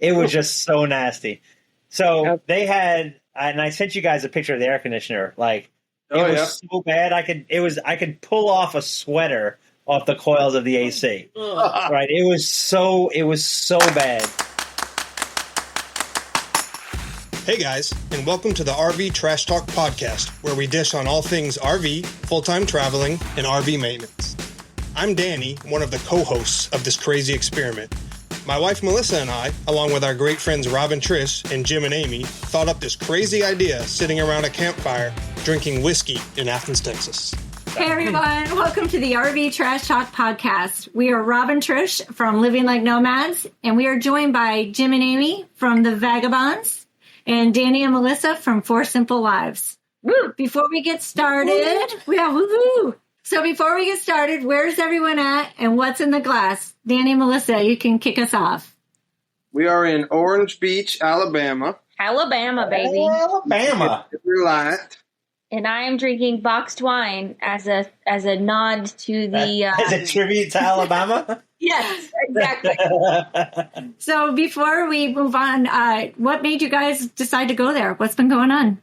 It was just so nasty. So they had, and I sent you guys a picture of the air conditioner. Like it was so bad, I could pull off a sweater off the coils of the AC. Right? It was so bad. Hey guys, and welcome to the RV Trash Talk podcast, where we dish on all things RV, full-time traveling, and RV maintenance. I'm Danny, one of the co-hosts of this crazy experiment. My wife Melissa and I, along with our great friends Rob and Trish and Jim and Amy, thought up this crazy idea sitting around a campfire drinking whiskey in Athens, Texas. Hey everyone, welcome to the RV Trash Talk podcast. We are Rob and Trish from Living Like Nomads, and we are joined by Jim and Amy from The Vagabonds, and Danny and Melissa from Four Simple Lives. Woo! Before we get started, So before we get started, where's everyone at and what's in the glass? Danny and Melissa, you can kick us off. We are in Orange Beach, Alabama. Alabama, baby. Alabama. Light. And I am drinking boxed wine as a nod to the... as a tribute to Alabama? Yes, exactly. So before we move on, what made you guys decide to go there? What's been going on?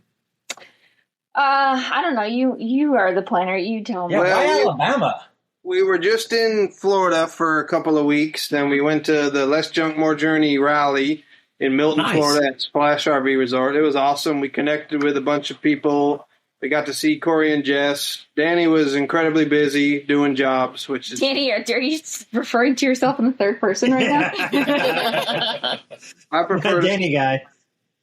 I don't know. You are the planner. You tell me. Yeah, why Alabama? We were just in Florida for a couple of weeks. Then we went to the Less Junk, More Journey rally in Milton, Florida at Splash RV Resort. It was awesome. We connected with a bunch of people. We got to see Corey and Jess. Danny was incredibly busy doing jobs, which is... Danny, are you referring to yourself in the third person right now? I prefer Danny guy.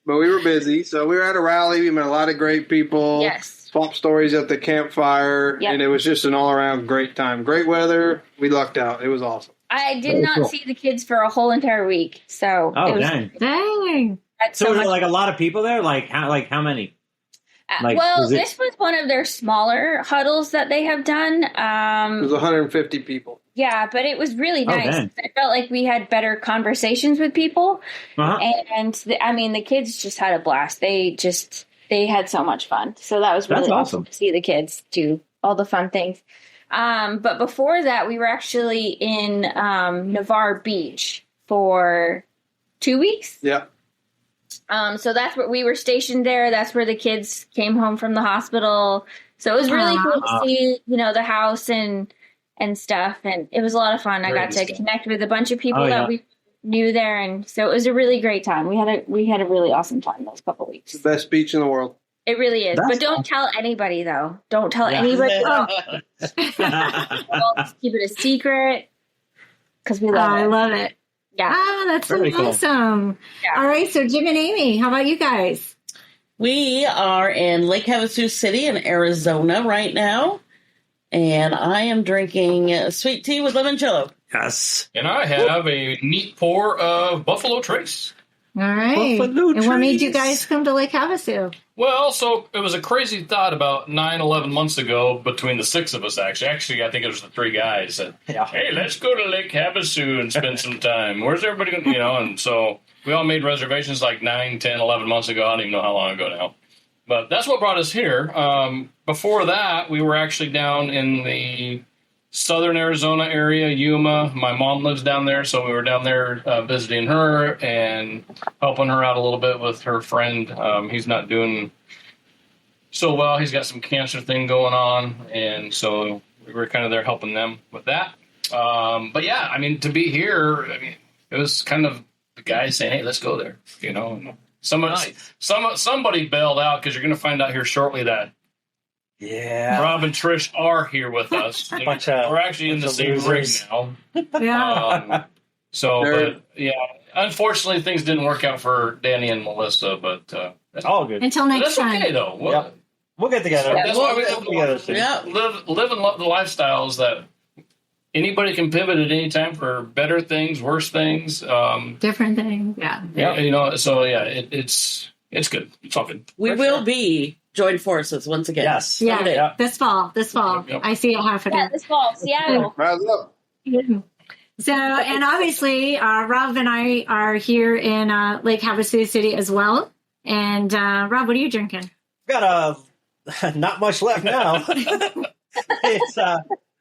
But we were busy, so we were at a rally. We met a lot of great people. Yes. Swap stories at the campfire, and it was just an all-around great time. Great weather. We lucked out. It was awesome. I did not see the kids for a whole entire week, so... Oh, dang. So were there like a lot of people there? Like how many? This was one of their smaller huddles that they have done. It was 150 people. Yeah, but it was really nice. I felt like we had better conversations with people. And the kids just had a blast. They had so much fun. So that was really awesome to see the kids do all the fun things. But before that, we were actually in Navarre Beach for 2 weeks. Yeah. So that's where we were stationed there. That's where the kids came home from the hospital. So it was really cool to see, the house and stuff. And it was a lot of fun. I got to connect with a bunch of people that we knew there. And so it was a really great time. We had a really awesome time those couple of weeks. It's the best beach in the world. It really is. But don't tell anybody, though. Don't tell anybody. We'll just keep it a secret because we love it. I love it. Yeah. That's so awesome. Yeah. All right. So Jim and Amy, how about you guys? We are in Lake Havasu City in Arizona right now. And I am drinking sweet tea with limoncello. Yes. And I have a neat pour of Buffalo Trace. All right. And what made you guys come to Lake Havasu? Well, so it was a crazy thought about 11 months ago between the six of us, actually. Actually, I think it was the three guys that, hey, let's go to Lake Havasu and spend some time. Where's everybody going to, and so we all made reservations like 9, 10, 11 months ago. I don't even know how long ago now. But that's what brought us here. Before that, we were actually down in the southern Arizona area, Yuma. My mom lives down there, so we were down there visiting her and helping her out a little bit with her friend. He's not doing so well. He's got some cancer thing going on, and so we were kind of there helping them with that. But yeah, to be here, it was kind of the guys saying, hey, let's go there, Somebody bailed out because you're going to find out here shortly that Rob and Trish are here with us. We're actually in the same ring now. Yeah. But unfortunately, things didn't work out for Danny and Melissa, but that's all good. Until next time. That's okay, though. We'll get together. That's why we get together. Yeah, live and love the lifestyles that anybody can pivot at any time for better things, worse things, different things. Yeah. It's good. It's all good. We will be join forces once again. Yes. Yeah. This fall. Yep. I see it happening. Yeah, this fall, Seattle. Rise up. So, and obviously, Rob and I are here in Lake Havasu City as well. And Rob, what are you drinking? Got not much left now. It's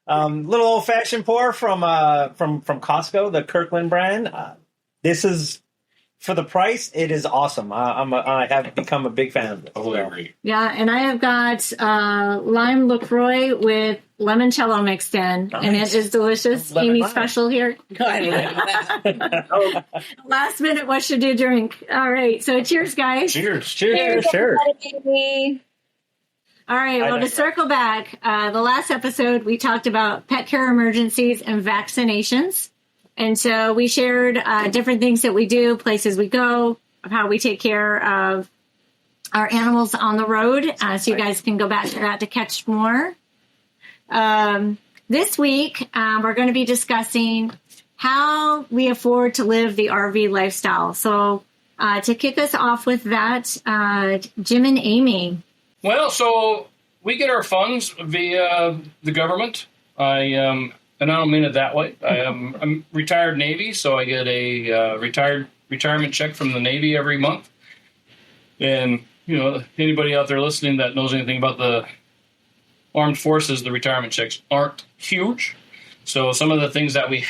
little old fashioned pour from Costco, the Kirkland brand. This is for the price, it is awesome. I have become a big fan of it. Totally agree. Yeah, and I have got lime LaCroix with limoncello mixed in, and it is delicious. Amy's special here. I didn't know that. Last minute, what should you drink? All right, so cheers, guys. Cheers. Sure. All right, well, to circle back, the last episode, we talked about pet care emergencies and vaccinations. And so we shared different things that we do, places we go, how we take care of our animals on the road. So you guys can go back to that to catch more. This week, we're going to be discussing how we afford to live the RV lifestyle. So to kick us off with that, Jim and Amy. Well, so we get our funds via the government. And I don't mean it that way. I'm retired Navy, so I get a retirement check from the Navy every month. And, anybody out there listening that knows anything about the armed forces, the retirement checks aren't huge. So some of the things that we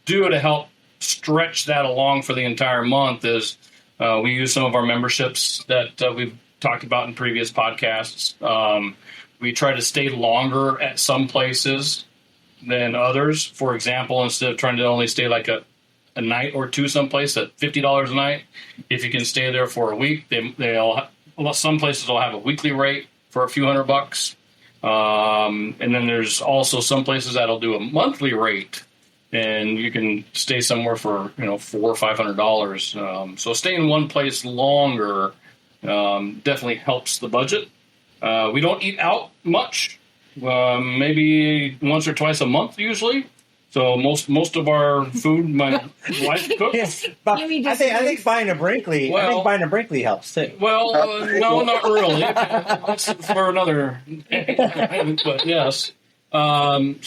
do to help stretch that along for the entire month is we use some of our memberships that we've talked about in previous podcasts. We try to stay longer at some places than others. For example, instead of trying to only stay like a night or two someplace at $50 a night, if you can stay there for a week, some places will have a weekly rate for a few $100. And then there's also some places that'll do a monthly rate, and you can stay somewhere for $400 or $500. So staying in one place longer definitely helps the budget. We don't eat out much. Maybe once or twice a month usually. So most of our food my wife cooks. Yes, I think buying a Brinkley. Well, I think buying a Brinkley helps too. Well, no, not really. That's for another. But yes. And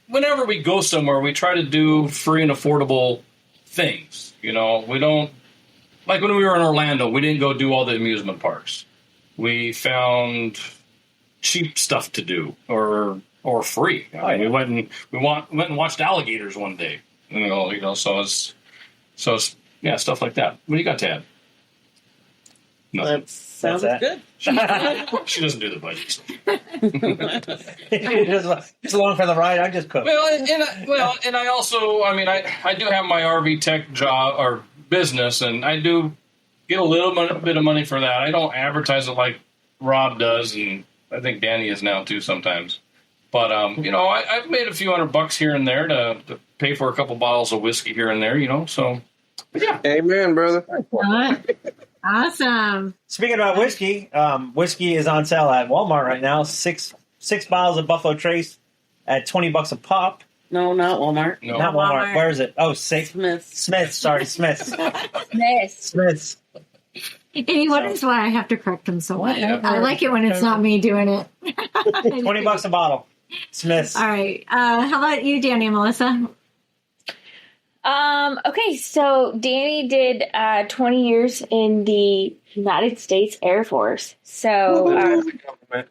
whenever we go somewhere, we try to do free and affordable things. We don't, like when we were in Orlando, we didn't go do all the amusement parks. We found cheap stuff to do or free. We went and watched alligators one day. So it's stuff like that. What do you got to add? Nothing. That sounds good. She doesn't do the budget. Just along for the ride. I just cook. And I also, I do have my RV tech job or business, and I do get a little bit of money for that. I don't advertise it like Rob does, and I think Danny is now too sometimes. But I've made a few $100 here and there to pay for a couple bottles of whiskey here and there. So yeah. Amen, brother. Awesome. Speaking about whiskey, whiskey is on sale at Walmart right now. Six bottles of Buffalo Trace at $20 a pop. No, not Walmart. No. Not Walmart. Where is it? Oh, Smith's. Sorry, Smith's. Smith's. And he wonders why I have to correct him so much. I like it when it's not me doing it. $20 a bottle. Smith's. All right. How about you, Danny and Melissa? Okay, so Danny did 20 years in the United States Air Force. So,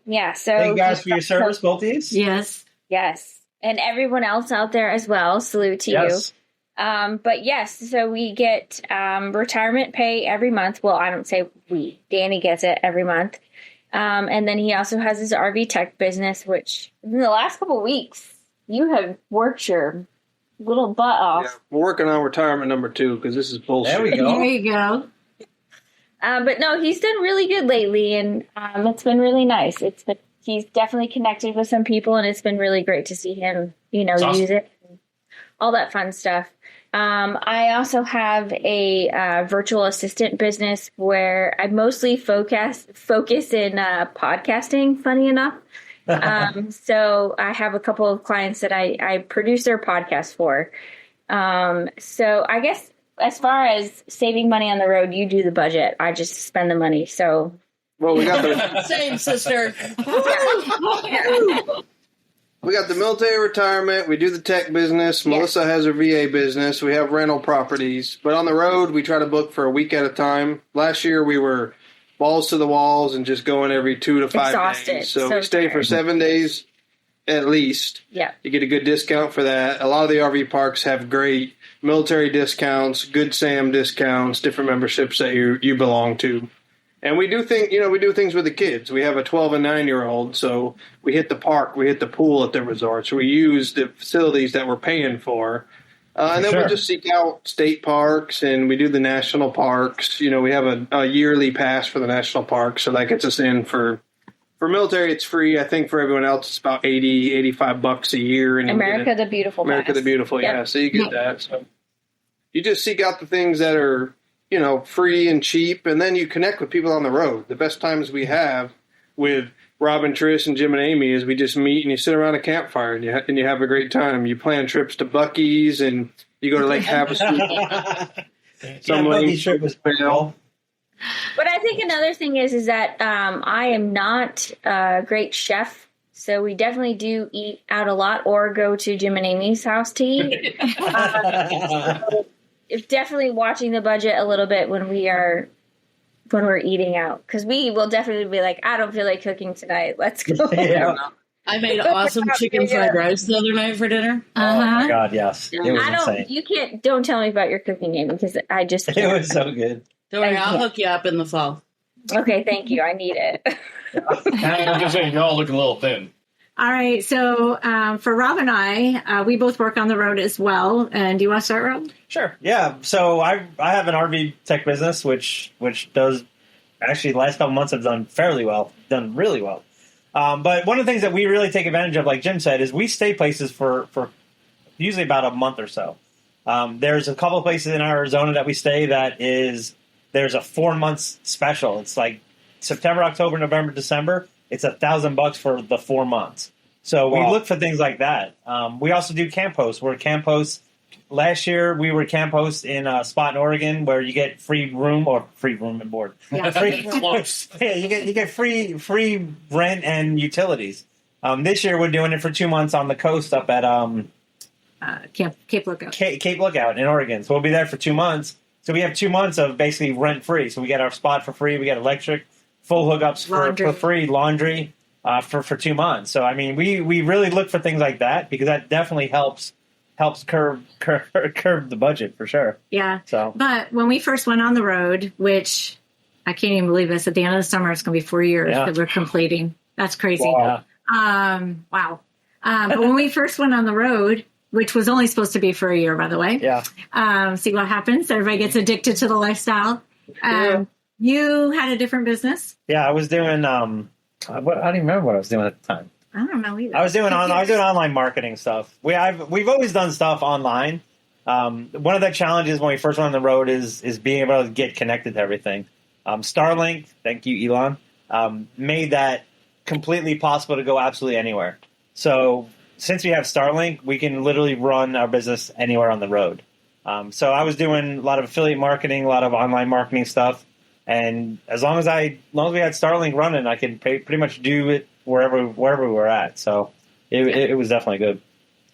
yeah. So thank you guys for your service, both of you. Yes. And everyone else out there as well. Salute to you. But yes, so we get retirement pay every month. Well, I don't say we. Danny gets it every month. And then he also has his RV tech business, which in the last couple of weeks, you have worked your little butt off. Yeah, we're working on retirement number 2 because this is bullshit. There we go. There you go. But no, he's done really good lately, and it's been really nice. He's definitely connected with some people, and it's been really great to see him, use it, and all that fun stuff. I also have a virtual assistant business where I mostly focus in podcasting, funny enough. So I have a couple of clients that I produce their podcast for. So I guess as far as saving money on the road, you do the budget. I just spend the money. So. Well, we got the same sister. We got the military retirement. We do the tech business. Melissa has her VA business. We have rental properties. But on the road, we try to book for a week at a time. Last year, we were balls to the walls and just going every 2 to 5 days. So we stay for 7 days at least. Yeah. You get a good discount for that. A lot of the RV parks have great military discounts, Good Sam discounts, different memberships that you belong to. And we do things with the kids. We have a 12 and 9-year-old, so we hit the park, we hit the pool at the resorts. We use the facilities that we're paying for. And then we'll just seek out state parks, and we do the national parks. We have a yearly pass for the national parks, so that gets us in for military. It's free. I think for everyone else, it's about $85 a year. And America the Beautiful. America the Beautiful, yeah. So you get that. So you just seek out the things that are, free and cheap, and then you connect with people on the road. The best times we have with Robin, Trish, and Jim and Amy is we just meet and you sit around a campfire and you have a great time. You plan trips to Buc-ee's and you go to Lake Havasu. Buc-ee's trip was pretty cool. But I think another thing is that I am not a great chef, so we definitely do eat out a lot or go to Jim and Amy's house to eat. So it's definitely watching the budget a little bit when we're eating out, because we will definitely be like, I don't feel like cooking tonight. Let's go. Yeah. I made awesome chicken fried rice the other night for dinner. Oh my God, yes. It was insane. Don't tell me about your cooking, Amy, because I just can't. It was so good. Don't worry, I'll hook you up in the fall. Okay, thank you. I need it. I'm just saying, y'all looking a little thin. All right, so for Rob and I, we both work on the road as well. And do you want to start, Rob? Sure. Yeah. So I have an RV tech business, which does actually the last couple months have done really well. But one of the things that we really take advantage of, like Jim said, is we stay places for usually about a month or so. There's a couple of places in Arizona that we stay there's a 4 months special. It's like September, October, November, December. It's $1,000 for the 4 months. So we look for things like that. We also do camp hosts. We're camp hosts. Last year we were camp hosts in a spot in Oregon where you get free room and board. Yeah, you get free rent and utilities. This year we're doing it for 2 months on the coast up at Cape Lookout. Cape Lookout in Oregon. So we'll be there for 2 months. So we have 2 months of basically rent free. So we get our spot for free. We get electric, full hookups for free, laundry for 2 months. So I mean, we really look for things like that because that definitely helps curb the budget for sure. Yeah. So, but when we first went on the road, which I can't even believe this, at the end of the summer it's going to be 4 years that we're completing. That's crazy. Wow. But when we first went on the road, which was only supposed to be for a year, by the way. Yeah. See what happens. Everybody gets addicted to the lifestyle. You had a different business. Yeah, I was doing. I don't even remember what I was doing at the time. I don't know either. I was doing online marketing stuff. We've always done stuff online. One of the challenges when we first went on the road is being able to get connected to everything. Starlink, thank you, Elon, made that completely possible to go absolutely anywhere. So since we have Starlink, we can literally run our business anywhere on the road. So I was doing a lot of affiliate marketing, a lot of online marketing stuff. And as long as we had Starlink running, I could pretty much do it wherever we were at. So it was definitely good.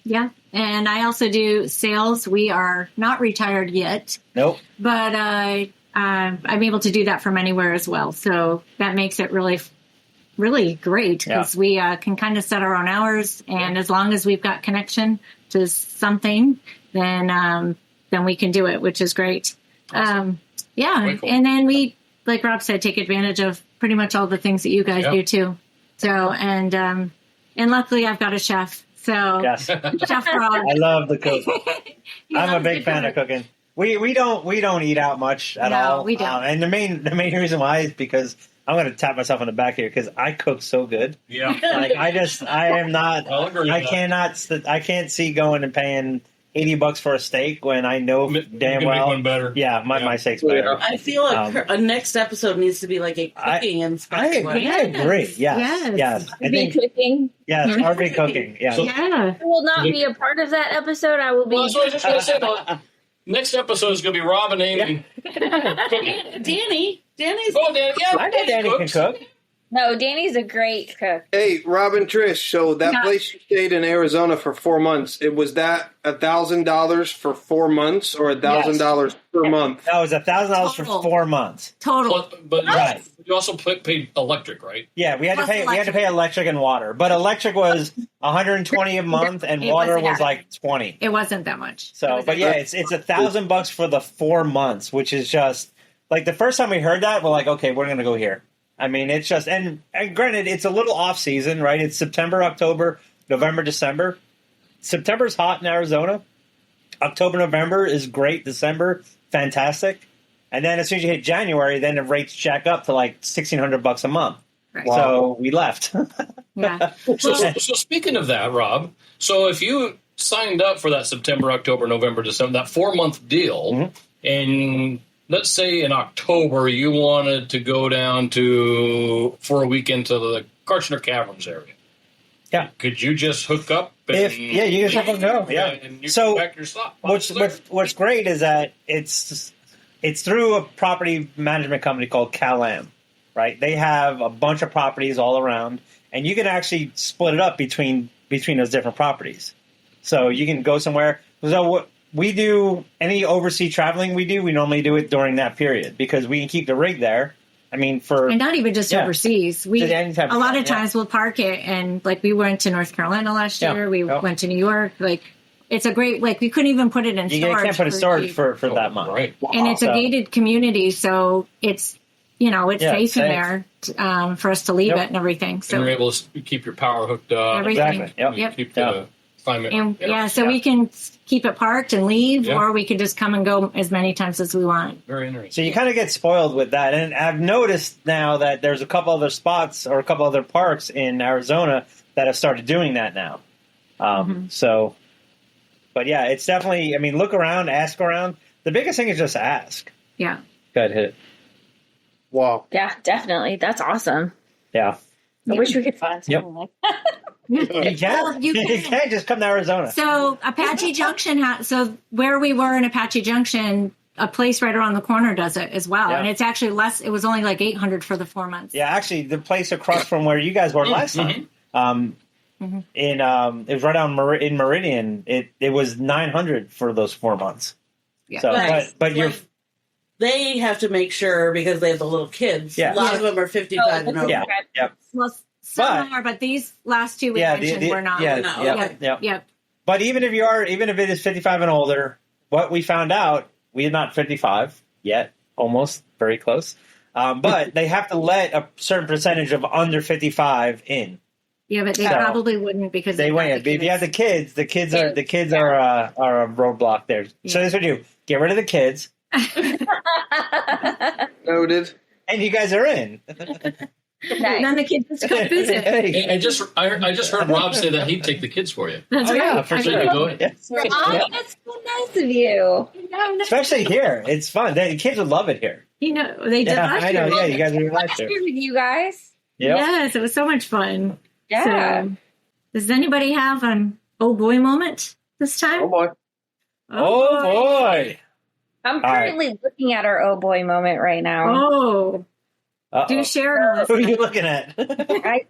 Yeah. And I also do sales. We are not retired yet. Nope. But I'm able to do that from anywhere as well. So that makes it really, really great because we can kind of set our own hours. And as long as we've got connection to something, then we can do it, which is great. Awesome. Cool. And then we, like Rob said, take advantage of pretty much all the things that you guys do too. So, and luckily I've got a chef. So yes. Chef Rob. I love the cook. I'm a big fan of cooking. We don't eat out much at all. We don't. And the main reason why is because I'm going to tap myself on the back here because I cook so good. Yeah. Like I can't see going and paying $80 for a steak when I know damn well. Make one better. Yeah, my steak's better. I feel like a next episode needs to be like a cooking inspiration. I agree. Yes. RV cooking. Yes, RV cooking. Yeah. I will not be a part of that episode. I will be. Well, that's what I was just going to say. Though. Next episode is going to be Rob and Amy cooking. Danny's. Oh, Danny. Yeah, I know Danny can cook. No, Danny's a great cook. Hey, Robin, Trish, so that place you stayed in Arizona for 4 months, was that $1,000 for 4 months or $1,000 per month? That was $1,000 for 4 months. Total. But right. You also paid electric, right? Yeah, we had to pay electric and water. But electric was $120 a month and water was like $20. It wasn't that much. So, but yeah, it's $1,000 for the 4 months, which is just like the first time we heard that, we're like, okay, we're going to go here. I mean, it's just, and granted, it's a little off season, right? It's September, October, November, December. September's hot in Arizona. October, November is great. December, fantastic. And then as soon as you hit January, then the rates jack up to like $1,600 a month. Right. Wow. So we left. Yeah. So speaking of that, Rob, so if you signed up for that September, October, November, December, that 4-month deal, and let's say in October you wanted to go down for a weekend to the Karchner Caverns area. Yeah. Could you just hook up? You just have to go. Yeah. And you come back your slot. What's great is that it's through a property management company called CalAm, right? They have a bunch of properties all around, and you can actually split it up between those different properties. So you can go somewhere. So what we do, any overseas traveling we normally do it during that period because we can keep the rig there. I mean, and not even just overseas. A lot of times we'll park it, and like we went to North Carolina last year. We went to New York. Like it's a great, like we couldn't even put it in storage. You can't put it in storage for that month, right? Wow. And it's a gated community, so it's safe in there for us to leave it and everything. So and you're able to keep your power hooked up. Everything. Exactly. Yep. Keep the climate. And so we can keep it parked and leave, or we can just come and go as many times as we want. Very interesting. So you kind of get spoiled with that. And I've noticed now that there's a couple other spots or a couple other parks in Arizona that have started doing that now. So, but yeah, it's definitely, I mean, look around, ask around. The biggest thing is just ask. Yeah. Go ahead, hit it. Wow. Yeah, definitely. That's awesome. Yeah. I wish we could find something like that. You can't just come to Arizona. So Apache Junction, so where we were in Apache Junction, a place right around the corner does it as well. Yeah. And it's actually less, it was only like $800 for the 4 months. Yeah, actually the place across from where you guys were last time, it was right on in Meridian, it was $900 for those 4 months. Yeah. So, nice. but you're... They have to make sure because they have the little kids. Yeah. A lot of them are 55 and over. Yeah. Yep. Well, some are, but these last two we mentioned were not. Yep. But even if it is 55 and older, what we found out, we are not 55 yet, almost very close. But they have to let a certain percentage of under 55 in. Yeah, but they probably wouldn't because they wouldn't. If you have the kids are a roadblock there. Yeah. So this is what you do: get rid of the kids. Noted. And you guys are in. Nice. None of the kids just come visit. I just heard Rob say that he'd take the kids for you. That's right. Yeah, for sure. That's so nice of you. Especially here, it's fun. The kids would love it here. They did last year. I know. Yeah, you guys were last year with you guys. Yep. Yes, it was so much fun. Yeah. So, does anybody have an oh boy moment this time? Oh boy. Oh boy. I'm currently looking at our oh boy moment right now. Oh. Do share. Who are you looking at? I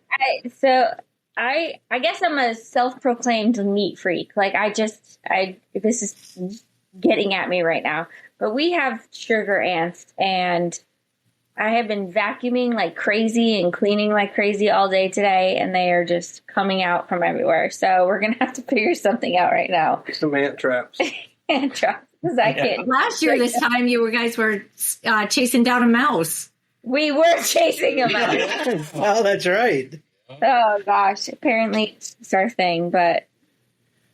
guess I'm a self-proclaimed neat freak. Like this is getting at me right now. But we have sugar ants, and I have been vacuuming like crazy and cleaning like crazy all day today, and they are just coming out from everywhere. So we're gonna have to figure something out right now. Some ant traps. Ant traps. Last year, this time, you guys were chasing down a mouse. We were chasing a mouse. Oh, that's right. Oh gosh, apparently it's our thing. But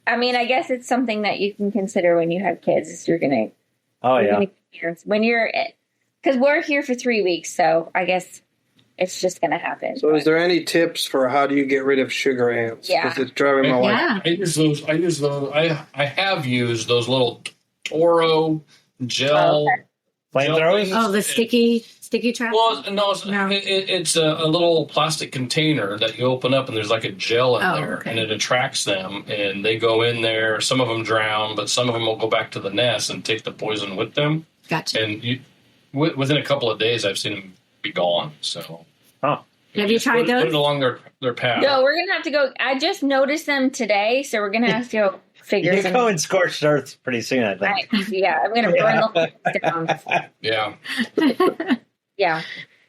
I mean, I guess it's something that you can consider when you have kids. Is you're gonna when you're because we're here for 3 weeks, so I guess it's just gonna happen. So, is there any tips for how do you get rid of sugar ants? Yeah, because it's driving my wife. I use those. I have used those little Toro gel flamethrowers. Oh, the sticky trap. Well, no. It's a little plastic container that you open up, and there's like a gel in there, and it attracts them, and they go in there. Some of them drown, but some of them will go back to the nest and take the poison with them. Gotcha. And within a couple of days, I've seen them be gone. So, Have you tried those? Put it along their path. No, we're going to have to go. I just noticed them today, so we're going to have to go figure You're going scorched earth pretty soon, I think. Yeah, I'm going to burn the whole down. Yeah. Yeah.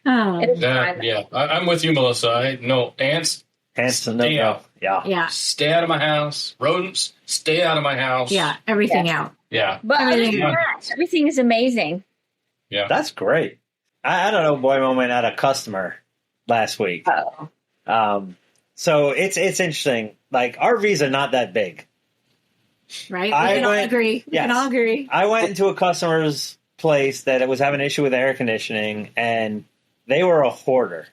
Oh. Yeah. I'm with you, Melissa. No ants. Ants, stay out. Yeah. Stay out of my house. Rodents, stay out of my house. Yeah, everything out. Yeah. But everything is amazing. Yeah. That's great. I don't know, boy, moment had a customer last week. Oh. So it's interesting. Like, RVs are not that big. Right? We can all agree. We can all agree. I went into a customer's place that it was having an issue with air conditioning, and they were a hoarder.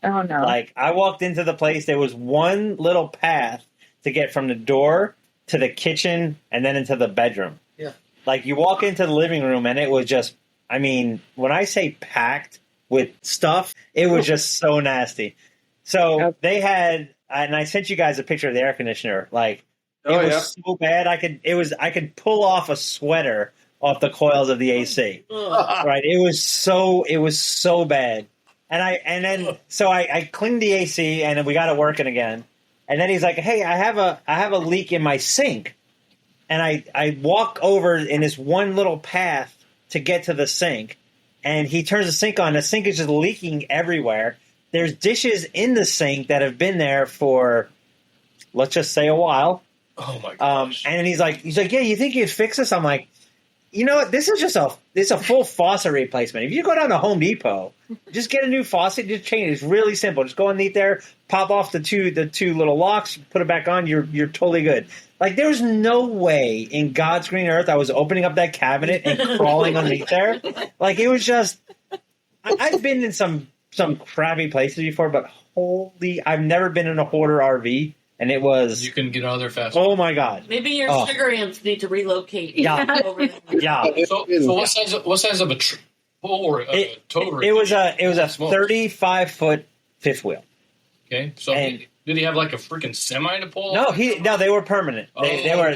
Oh, no. Like, I walked into the place, there was one little path to get from the door to the kitchen and then into the bedroom. Yeah. Like, you walk into the living room, and it was just, I mean, when I say packed with stuff, it was just so nasty. So they had, and I sent you guys a picture of the air conditioner. Like, it was so bad, I could pull off a sweater off the coils of the AC. Right? It was so bad. And then I cleaned the AC, and then we got it working again. And then he's like, "Hey, I have a leak in my sink." And I walk over in this one little path to get to the sink, and he turns the sink on. The sink is just leaking everywhere. There's dishes in the sink that have been there for, let's just say, a while. Oh my gosh! And he's like, "Yeah, you think you'd fix this?" I'm like, "You know what? This is just a full faucet replacement. If you go down to Home Depot, just get a new faucet, just change it. It's really simple. Just go underneath there, pop off the two little locks, put it back on. You're totally good." Like, there was no way in God's green earth I was opening up that cabinet and crawling underneath there. Like, it was just. I've been in some crappy places before, but I've never been in a hoarder RV. And it was... You can get out of there fast. Oh, my God. Maybe your sugar ants need to relocate. Yeah. Yeah. So what size of a toter? It was a 35-foot fifth wheel. Okay. So did he have like a freaking semi to pull? No, they were permanent. They were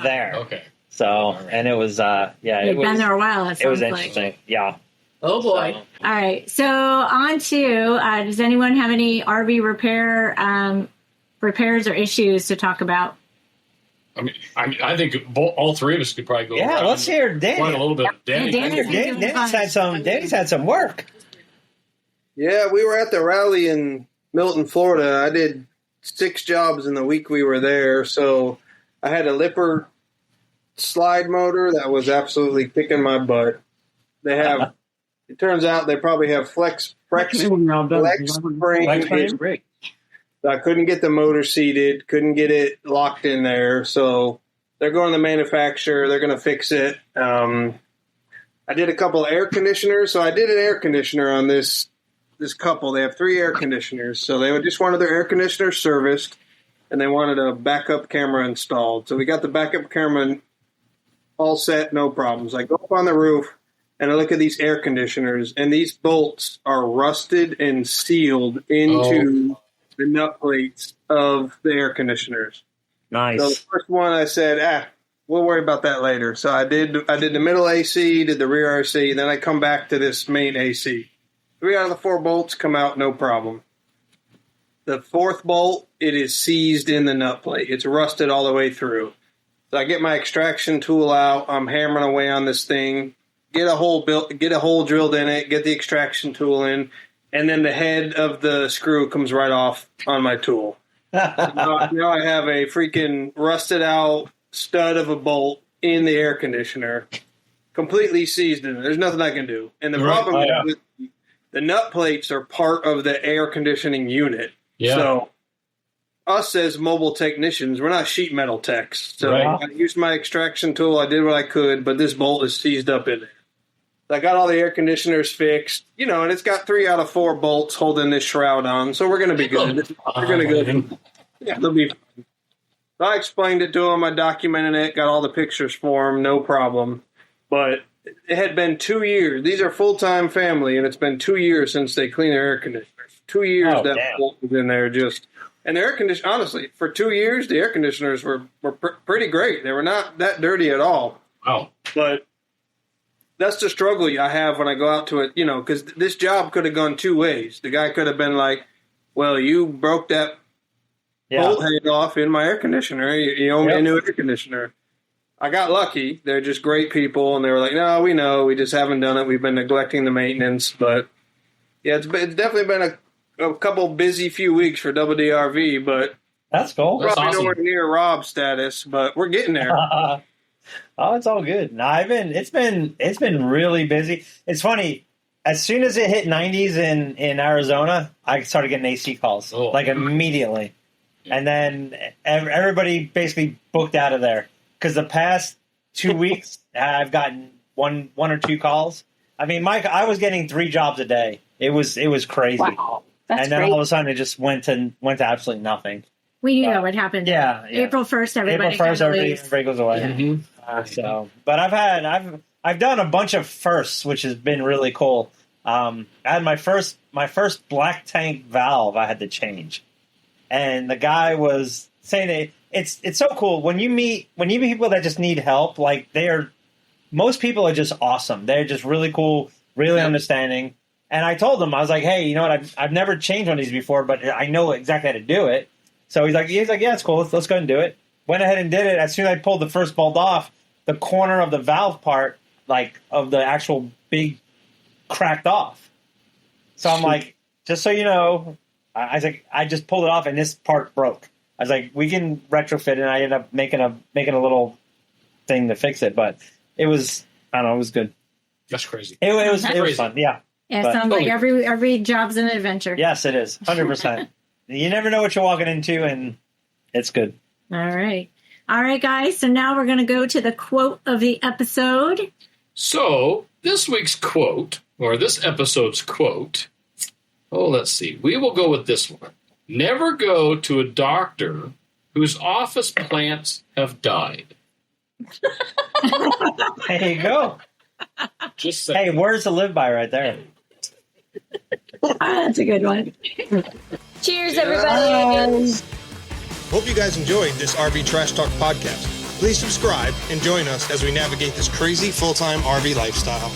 there. Okay. So, and it was They've been there a while. It was interesting. Like. Yeah. Oh boy. All right. So on to does anyone have any RV repairs or issues to talk about? I think all three of us could probably go. Yeah, let's hear Danny. Quite a little bit. Danny's had some work. Yeah, we were at the rally in Milton, Florida. I did 6 jobs in the week we were there. So I had a Lippert slide motor that was absolutely kicking my butt. They have. It turns out they probably have flex spring. I couldn't get the motor seated, couldn't get it locked in there. So they're going to the manufacturer. They're going to fix it. I did a couple of air conditioners. So I did an air conditioner on this couple. They have 3 air conditioners. So they just wanted their air conditioner serviced, and they wanted a backup camera installed. So we got the backup camera all set, no problems. I go up on the roof, and I look at these air conditioners, and these bolts are rusted and sealed into the nut plates of the air conditioners. Nice. So the first one I said, we'll worry about that later. So I did the middle AC, did the rear AC, then I come back to this main AC. 3 out of the 4 bolts come out, no problem. The 4th bolt, it is seized in the nut plate. It's rusted all the way through. So I get my extraction tool out. I'm hammering away on this thing. Get a hole drilled in it. Get the extraction tool in. And then the head of the screw comes right off on my tool. Now I have a freaking rusted out stud of a bolt in the air conditioner, completely seized in it. There's nothing I can do. And the problem is the nut plates are part of the air conditioning unit. Yeah. So us as mobile technicians, we're not sheet metal techs. So I used my extraction tool. I did what I could, but this bolt is seized up in there. I got all the air conditioners fixed, and it's got 3 out of 4 bolts holding this shroud on, so we're going to be good. We're going to go. Yeah, they'll be fine. So I explained it to them. I documented it, got all the pictures for them, no problem. But it had been 2 years. These are full-time family, and it's been 2 years since they cleaned their air conditioners. 2 years bolt was in there just. And the air conditioner, honestly, for 2 years, the air conditioners were pretty great. They were not that dirty at all. Wow. But that's the struggle I have when I go out to it, because this job could have gone two ways. The guy could have been like, well, you broke that bolt head off in my air conditioner. You owe me a new air conditioner. I got lucky. They're just great people, and they were like, no, we know. We just haven't done it. We've been neglecting the maintenance. But, yeah, it's definitely been a couple busy few weeks for Double DRV, but that's cool. Probably nowhere near Rob status, but we're getting there. Oh, it's all good. No, it's been really busy. It's funny. As soon as it hit 90s in Arizona, I started getting AC calls like immediately, and then everybody basically booked out of there because the past 2 weeks I've gotten one or two calls. I mean, Mike, I was getting 3 jobs a day. It was crazy. Wow, that's and then great. all of a sudden it just went to absolutely nothing. We knew what happened. Yeah. April 1st, everybody goes away. Yeah. So, but I've done a bunch of firsts, which has been really cool. I had my first black tank valve I had to change, and the guy was saying that it's so cool when you meet people that just need help. Like most people are just awesome. They're just really cool, really understanding. And I told him, I was like, hey, you know what? I've never changed one of these before, but I know exactly how to do it. So he's like, yeah, it's cool. Let's go ahead and do it. Went ahead and did it. As soon as I pulled the first bolt off, the corner of the valve part, like of the actual big, cracked off. So I'm like, just so you know, I was like, I just pulled it off and this part broke. I was like, we can retrofit it. And I ended up making a little thing to fix it, but it was, I don't know, it was good. That's crazy. It was fun. Yeah. Yeah, it sounds like every job's an adventure. Yes, it is. 100%. You never know what you're walking into, and it's good. All right, guys. So now we're going to go to the quote of the episode. So this week's quote, or this episode's quote, let's see. We will go with this one. Never go to a doctor whose office plants have died. There you go. Just saying. Hey, words to live by right there. That's a good one. Cheers, everybody. Hope you guys enjoyed this RV Trash Talk podcast. Please subscribe and join us as we navigate this crazy full-time RV lifestyle.